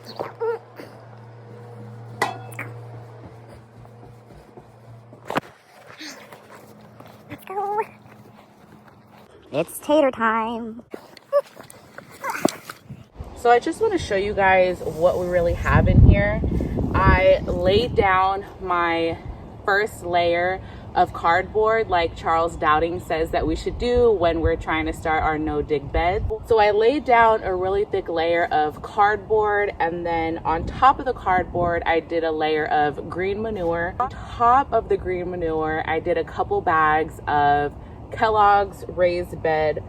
Let's go. It's tater time. So I just want to show you guys what we really have in here. I laid down my first layer of cardboard like Charles Dowding says that we should do when we're trying to start our no-dig bed. So I laid down a really thick layer of cardboard, and then on top of the cardboard I did a layer of green manure. On top of the green manure I did a couple bags of Kellogg's raised bed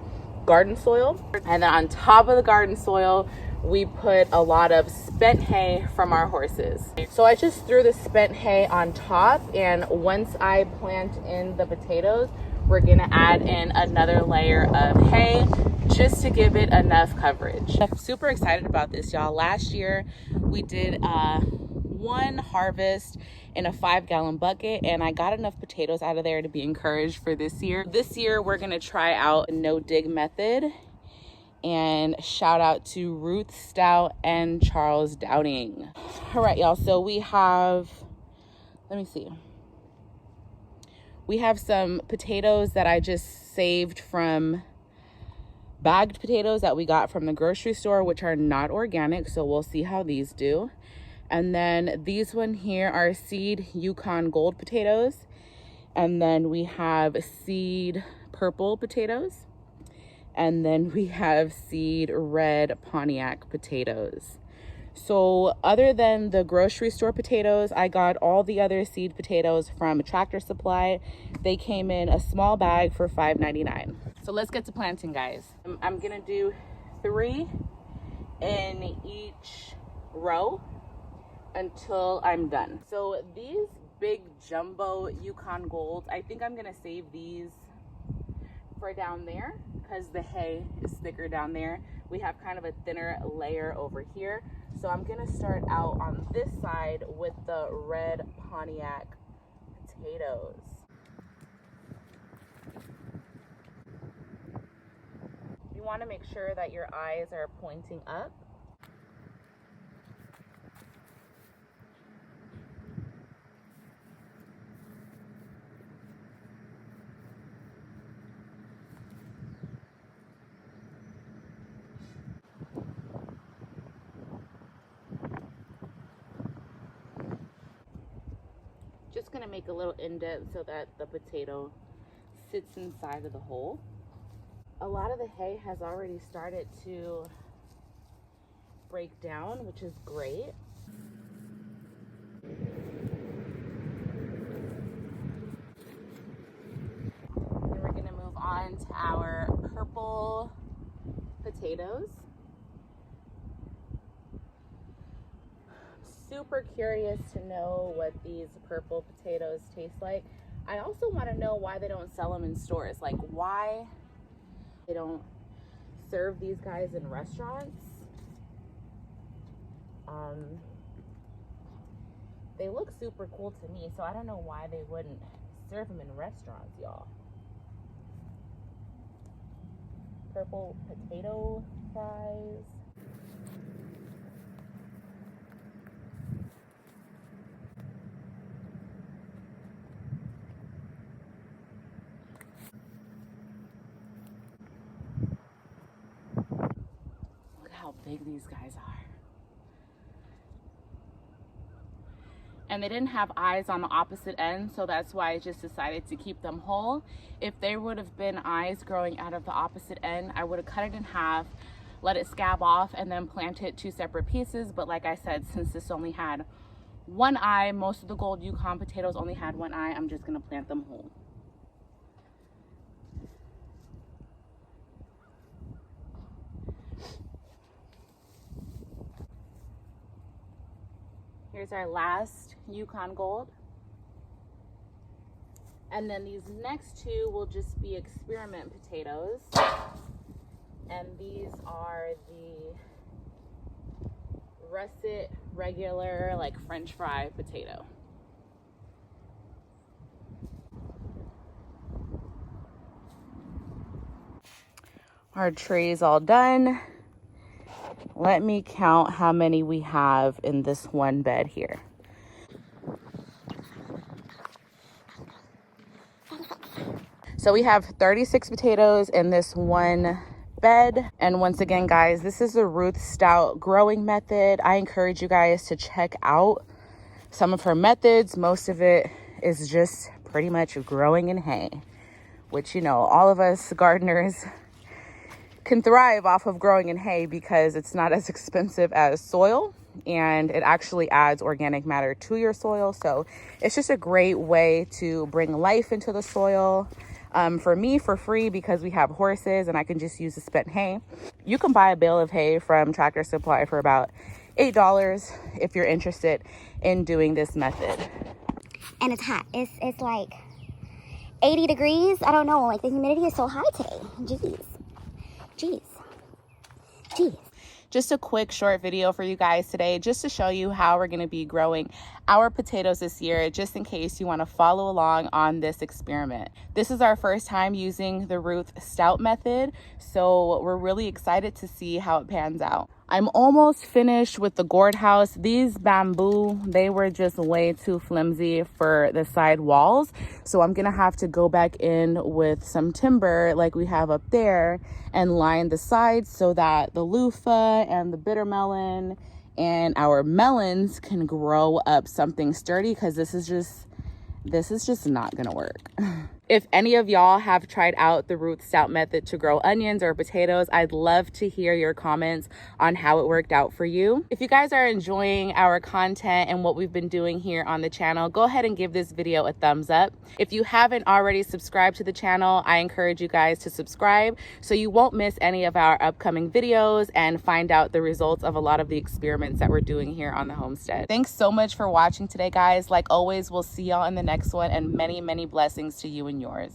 garden soil, and then on top of the garden soil we put a lot of spent hay from our horses. So I just threw the spent hay on top, and once I plant in the potatoes we're gonna add in another layer of hay just to give it enough coverage. I'm super excited about this, y'all. Last year we did one harvest in a 5-gallon bucket, and I got enough potatoes out of there to be encouraged for this year. This year we're gonna try out a no-dig method, and shout out to Ruth, Stout, and Charles Dowding. All right, y'all, so we have, let me see. We have some potatoes that I just saved from bagged potatoes that we got from the grocery store, which are not organic, so we'll see how these do. And then these one here are seed Yukon Gold potatoes. And then we have seed purple potatoes. And then we have seed red Pontiac potatoes. So other than the grocery store potatoes, I got all the other seed potatoes from Tractor Supply. They came in a small bag for $5.99. So let's get to planting, guys. I'm gonna do 3 in each row until I'm done. So these big jumbo Yukon Golds, I think I'm gonna save these for down there because the hay is thicker down there. We have kind of a thinner layer over here. So I'm gonna start out on this side with the red Pontiac potatoes. You wanna make sure that your eyes are pointing up. Just gonna make a little indent so that the potato sits inside of the hole. A lot of the hay has already started to break down, which is great. And we're gonna move on to our purple potatoes. Super curious to know what these purple potatoes taste like. I also want to know why they don't sell them in stores. Like, why they don't serve these guys in restaurants. They look super cool to me, so I don't know why they wouldn't serve them in restaurants, y'all. Purple potato fries. How big these guys are. And they didn't have eyes on the opposite end, so that's why I just decided to keep them whole. If there would have been eyes growing out of the opposite end, I would have cut it in half, let it scab off, and then plant it 2 separate pieces. But like I said, since this only had 1 eye, most of the gold Yukon potatoes only had 1 eye, I'm just gonna plant them whole. Here's our last Yukon Gold. And then these next 2 will just be experiment potatoes. And these are the russet, regular, like French fry potato. Our tray's all done. Let me count how many we have in this one bed here. So we have 36 potatoes in this one bed. And once again, guys, this is the Ruth Stout growing method. I encourage you guys to check out some of her methods. Most of it is just pretty much growing in hay, which, you know, all of us gardeners can thrive off of growing in hay because it's not as expensive as soil, and it actually adds organic matter to your soil. So it's just a great way to bring life into the soil. For me, for free, because we have horses and I can just use the spent hay. You can buy a bale of hay from Tractor Supply for about $8 if you're interested in doing this method. And it's hot. It's like 80 degrees. I don't know, like the humidity is so high today. Jeez. Just a quick short video for you guys today, just to show you how we're going to be growing our potatoes this year, just in case you want to follow along on this experiment. This is our first time using the Ruth Stout method, so we're really excited to see how it pans out. I'm almost finished with the gourd house. These bamboo, they were just way too flimsy for the side walls. So I'm gonna have to go back in with some timber like we have up there and line the sides so that the loofah and the bitter melon and our melons can grow up something sturdy, because this is just not gonna work. If any of y'all have tried out the Ruth Stout method to grow onions or potatoes, I'd love to hear your comments on how it worked out for you. If you guys are enjoying our content and what we've been doing here on the channel, go ahead and give this video a thumbs up. If you haven't already subscribed to the channel, I encourage you guys to subscribe so you won't miss any of our upcoming videos and find out the results of a lot of the experiments that we're doing here on the homestead. Thanks so much for watching today, guys. Like always, we'll see y'all in the next one, and many, many blessings to you and yours.